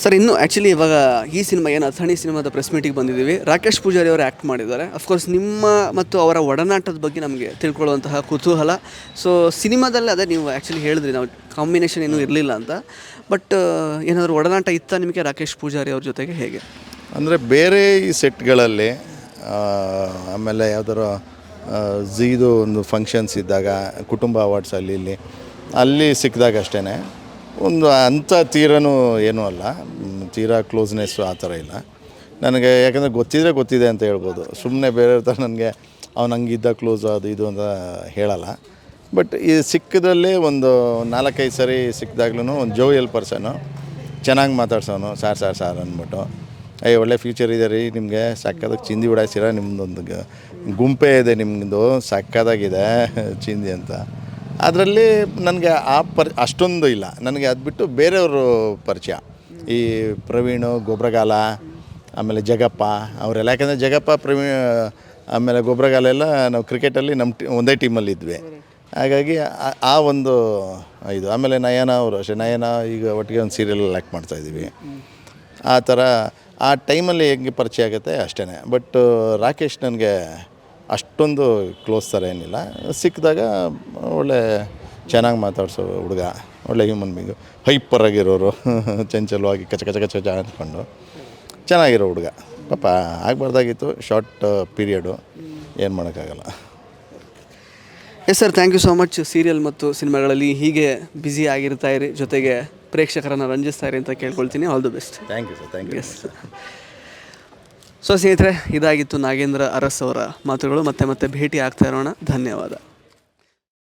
Sir ಇನ್ನು actually ಇವಾಗ ಈ ಸಿನಿಮಾ ಏನು ಅಥಣಿ ಸಿನಿಮಾದ ಪ್ರೆಸ್ ಮೀಟಿಗೆ ಬಂದಿದ್ದೀವಿ. ರಾಕೇಶ್ ಪೂಜಾರಿ ಅವರು ಆ್ಯಕ್ಟ್ ಮಾಡಿದ್ದಾರೆ. ಅಫ್ಕೋರ್ಸ್ ನಿಮ್ಮ ಮತ್ತು ಅವರ ಒಡನಾಟದ ಬಗ್ಗೆ ನಮಗೆ ತಿಳ್ಕೊಳ್ಳುವಂತಹ ಕುತೂಹಲ. ಸೊ ಸಿನಿಮಾದಲ್ಲಿ ಅದೇ ನೀವು ಆ್ಯಕ್ಚುಲಿ ಹೇಳಿದ್ರಿ ನಾವು ಕಾಂಬಿನೇಷನ್ ಏನೂ ಇರಲಿಲ್ಲ ಅಂತ. ಬಟ್ ಏನಾದರೂ ಒಡನಾಟ ಇತ್ತ ನಿಮಗೆ ರಾಕೇಶ್ ಪೂಜಾರಿ ಅವ್ರ ಜೊತೆಗೆ ಹೇಗೆ? ಅಂದರೆ ಬೇರೆ ಈ ಸೆಟ್ಗಳಲ್ಲಿ ಆಮೇಲೆ ಯಾವ್ದಾರು ಝೀದು ಒಂದು ಫಂಕ್ಷನ್ಸ್ ಇದ್ದಾಗ ಕುಟುಂಬ ಅವಾರ್ಡ್ಸ್ ಅಲ್ಲಿ ಸಿಕ್ಕಿದಾಗ ಅಷ್ಟೇ ಒಂದು ಅಂಥ ತೀರನೂ ಏನೂ ಅಲ್ಲ, ತೀರಾ ಕ್ಲೋಸ್ನೆಸ್ಸು ಆ ಥರ ಇಲ್ಲ ನನಗೆ. ಯಾಕಂದರೆ ಗೊತ್ತಿದೆ ಅಂತ ಹೇಳ್ಬೋದು. ಸುಮ್ಮನೆ ಬೇರೆಯವ್ರ ಥರ ನನಗೆ ಅವ್ನು ಹಂಗಿದ್ದ ಕ್ಲೋಸು ಅದು ಇದು ಅಂತ ಹೇಳಲ್ಲ. ಬಟ್ ಈ ಸಿಕ್ಕದಲ್ಲೇ ಒಂದು 4-5 ಸರಿ ಸಿಕ್ಕಿದಾಗ್ಲೂ ಒಂದು ಜೋವಿಯಲ್ ಪರ್ಸನು, ಚೆನ್ನಾಗಿ ಮಾತಾಡ್ಸೋನು. ಸಾರ್ ಅಂದ್ಬಿಟ್ಟು ಒಳ್ಳೆ ಫ್ಯೂಚರ್ ಇದೆ ರೀ ನಿಮಗೆ, ಸಕ್ಕದಾಗಿ ಚಿಂದಿ ಬಿಡಾಯಿಸಿರ, ನಿಮ್ಮದೊಂದು ಗುಂಪೇ ಇದೆ ನಿಮ್ಮದು, ಸಕ್ಕದಾಗಿದೆ ಚಿಂದಿ ಅಂತ. ಅದರಲ್ಲಿ ನನಗೆ ಅಷ್ಟೊಂದು ಇಲ್ಲ ನನಗೆ. ಅದು ಬಿಟ್ಟು ಬೇರೆಯವರು ಪರಿಚಯ, ಈ ಪ್ರವೀಣು, ಗೊಬ್ರಗಾಲ, ಆಮೇಲೆ ಜಗಪ್ಪ ಅವರೆಲ್ಲ. ಯಾಕಂದರೆ ಜಗಪ್ಪ, ಪ್ರವೀಣ್ ಆಮೇಲೆ ಗೊಬ್ರಗಾಲ ಎಲ್ಲ ನಾವು ಕ್ರಿಕೆಟಲ್ಲಿ ನಮ್ಮ ಒಂದೇ ಟೀಮಲ್ಲಿ ಇದ್ವಿ. ಹಾಗಾಗಿ ಆ ಒಂದು ಇದು. ಆಮೇಲೆ ನಯನ ಅವರು ಅಷ್ಟೇ, ನಯನ ಈಗ ಒಟ್ಟಿಗೆ ಒಂದು ಸೀರಿಯಲಲ್ಲಿ ಆ್ಯಕ್ಟ್ ಮಾಡ್ತಾಯಿದ್ದೀವಿ. ಆ ಥರ ಆ ಟೈಮಲ್ಲಿ ಹೆಂಗೆ ಪರಿಚಯ ಆಗುತ್ತೆ ಅಷ್ಟೇ. ಬಟ್ ರಾಕೇಶ್ ನನಗೆ ಅಷ್ಟೊಂದು ಕ್ಲೋಸ್ ಥರ ಏನಿಲ್ಲ. ಸಿಕ್ಕಿದಾಗ ಒಳ್ಳೆ ಚೆನ್ನಾಗಿ ಮಾತಾಡ್ಸೋ ಹುಡುಗ, ಒಳ್ಳೆ ಹ್ಯೂಮನ್ ಬೀಂಗು, ಹೈಪರಾಗಿರೋರು, ಚಂಚಲವಾಗಿ ಕಚ ಅಂದ್ಕೊಂಡು ಚೆನ್ನಾಗಿರೋ ಹುಡುಗ. ಪಾಪ ಆಗಬಾರ್ದಾಗಿತ್ತು, ಶಾರ್ಟ್ ಪೀರಿಯಡು, ಏನು ಮಾಡೋಕ್ಕಾಗಲ್ಲ. Yes sir, thank you so much. Serial ಮತ್ತು ಸಿನಿಮಾಗಳಲ್ಲಿ ಹೀಗೆ ಬ್ಯುಸಿ ಆಗಿರ್ತಾ ಇರಿ, ಜೊತೆಗೆ ಪ್ರೇಕ್ಷಕರನ್ನು ರಂಜಿಸ್ತಾ ಇರಿ ಅಂತ ಕೇಳ್ಕೊಳ್ತೀನಿ. All the best. Thank you sir. Thank you. Yes. So ಸ್ನೇಹಿತರೆ, ಇದಾಗಿತ್ತು ನಾಗೇಂದ್ರ ಅರಸ್ ಅವರ ಮಾತುಗಳು. ಮತ್ತೆ ಭೇಟಿ ಆಗ್ತಾ ಇರೋಣ. ಧನ್ಯವಾದ.